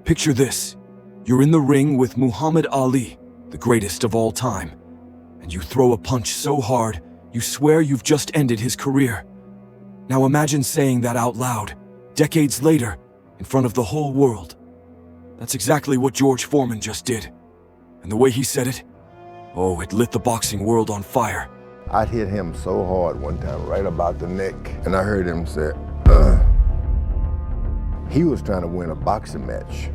Picture this. You're in the ring with Muhammad Ali, the greatest of all time, and you throw a punch so hard, you swear you've just ended his career. Now imagine saying that out loud, decades later, in front of the whole world. That's exactly what George Foreman just did. And the way he said it, oh, it lit the boxing world on fire. I hit him so hard one time, right about the neck, and I heard him say, He was trying to win a boxing match.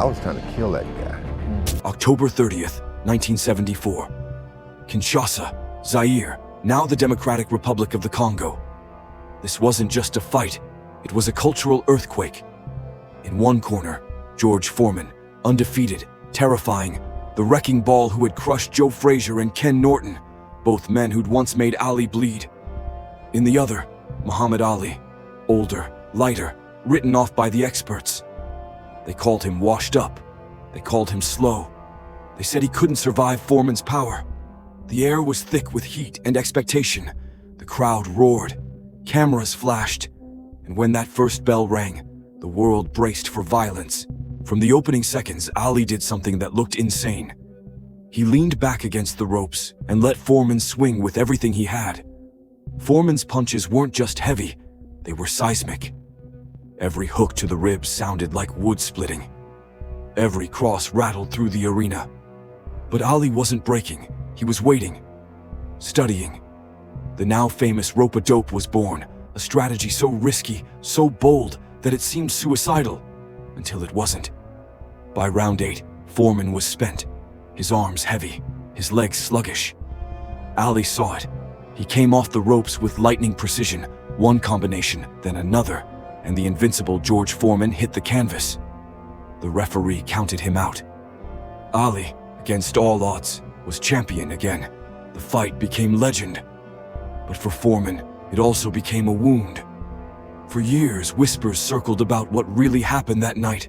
I was trying to kill that guy. October 30th, 1974. Kinshasa, Zaire, now the Democratic Republic of the Congo. This wasn't just a fight, it was a cultural earthquake. In one corner, George Foreman, undefeated, terrifying, the wrecking ball who had crushed Joe Frazier and Ken Norton, both men who'd once made Ali bleed. In the other, Muhammad Ali, older, lighter, written off by the experts. They called him washed up. They called him slow. They said he couldn't survive Foreman's power. The air was thick with heat and expectation. The crowd roared. Cameras flashed. And when that first bell rang, the world braced for violence. From the opening seconds, Ali did something that looked insane. He leaned back against the ropes and let Foreman swing with everything he had. Foreman's punches weren't just heavy, they were seismic. Every hook to the ribs sounded like wood splitting. Every cross rattled through the arena. But Ali wasn't breaking, he was waiting, studying. The now famous rope-a-dope was born, a strategy so risky, so bold, that it seemed suicidal, until it wasn't. By round 8, Foreman was spent, his arms heavy, his legs sluggish. Ali saw it. He came off the ropes with lightning precision, one combination, then another, and the invincible George Foreman hit the canvas. The referee counted him out. Ali, against all odds, was champion again. The fight became legend. But for Foreman, it also became a wound. For years, whispers circled about what really happened that night.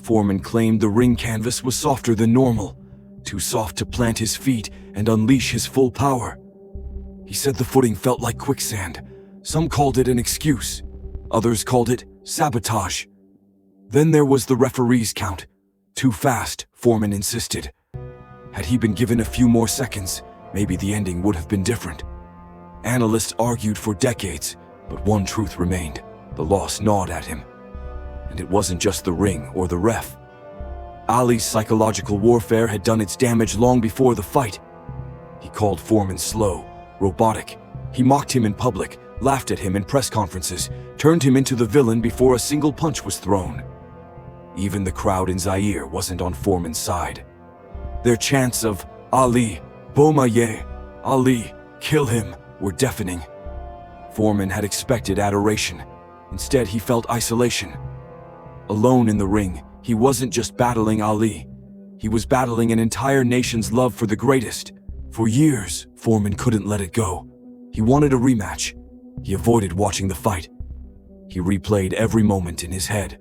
Foreman claimed the ring canvas was softer than normal, too soft to plant his feet and unleash his full power. He said the footing felt like quicksand. Some called it an excuse. Others called it sabotage. Then there was the referee's count. Too fast, Foreman insisted. Had he been given a few more seconds, maybe the ending would have been different. Analysts argued for decades, but one truth remained. The loss gnawed at him. And it wasn't just the ring or the ref. Ali's psychological warfare had done its damage long before the fight. He called Foreman slow, robotic. He mocked him in public, laughed at him in press conferences, turned him into the villain before a single punch was thrown. Even the crowd in Zaire wasn't on Foreman's side. Their chants of Ali, Bomaye, Ali, kill him, were deafening. Foreman had expected adoration. Instead, he felt isolation. Alone in the ring, he wasn't just battling Ali. He was battling an entire nation's love for the greatest. For years, Foreman couldn't let it go. He wanted a rematch. He avoided watching the fight. He replayed every moment in his head.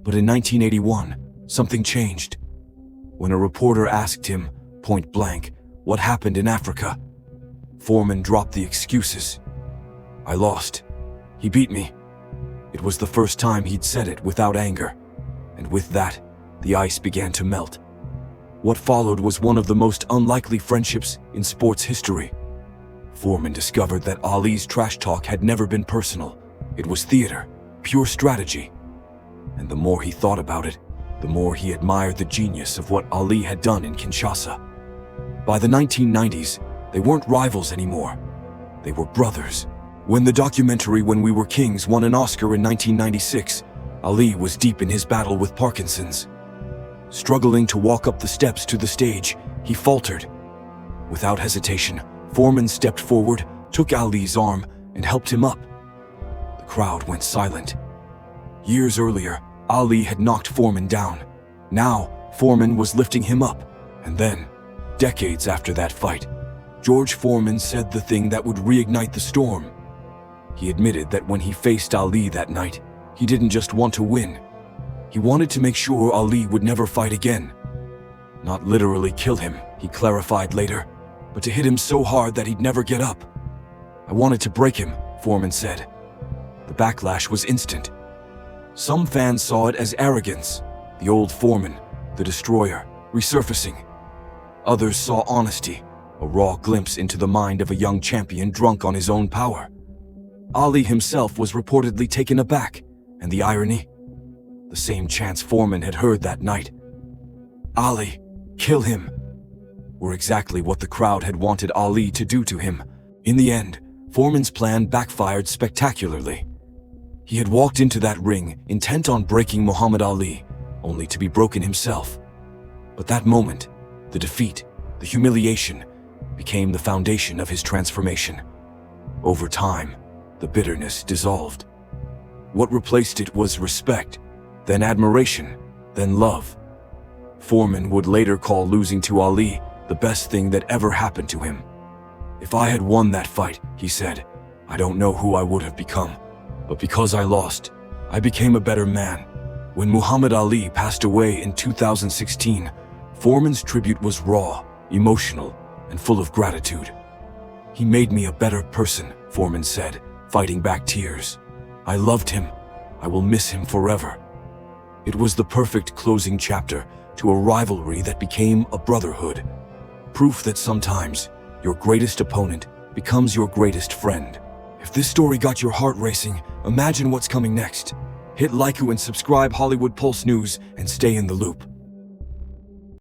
But in 1981, something changed. When a reporter asked him, point blank, what happened in Africa, Foreman dropped the excuses. I lost. He beat me. It was the first time he'd said it without anger. And with that, the ice began to melt. What followed was one of the most unlikely friendships in sports history. Foreman discovered that Ali's trash talk had never been personal. It was theater, pure strategy. And the more he thought about it, the more he admired the genius of what Ali had done in Kinshasa. By the 1990s, they weren't rivals anymore. They were brothers. When the documentary When We Were Kings won an Oscar in 1996, Ali was deep in his battle with Parkinson's. Struggling to walk up the steps to the stage, he faltered. Without hesitation, Foreman stepped forward, took Ali's arm, and helped him up. The crowd went silent. Years earlier, Ali had knocked Foreman down. Now, Foreman was lifting him up. And then, decades after that fight, George Foreman said the thing that would reignite the storm. He admitted that when he faced Ali that night, he didn't just want to win. He wanted to make sure Ali would never fight again. Not literally kill him, he clarified later, but to hit him so hard that he'd never get up. I wanted to break him, Foreman said. The backlash was instant. Some fans saw it as arrogance. The old Foreman, the destroyer, resurfacing. Others saw honesty, a raw glimpse into the mind of a young champion drunk on his own power. Ali himself was reportedly taken aback, and the irony? The same chants Foreman had heard that night. Ali, kill him, were exactly what the crowd had wanted Ali to do to him. In the end, Foreman's plan backfired spectacularly. He had walked into that ring intent on breaking Muhammad Ali, only to be broken himself. But that moment, the defeat, the humiliation, became the foundation of his transformation. Over time, the bitterness dissolved. What replaced it was respect, then admiration, then love. Foreman would later call losing to Ali the best thing that ever happened to him. "If I had won that fight," he said, "I don't know who I would have become. But because I lost, I became a better man." When Muhammad Ali passed away in 2016, Foreman's tribute was raw, emotional, and full of gratitude. "He made me a better person," Foreman said, fighting back tears. "I loved him. I will miss him forever." It was the perfect closing chapter to a rivalry that became a brotherhood. Proof that sometimes your greatest opponent becomes your greatest friend. If this story got your heart racing, imagine what's coming next. Hit like and subscribe Hollywood Pulse News and stay in the loop.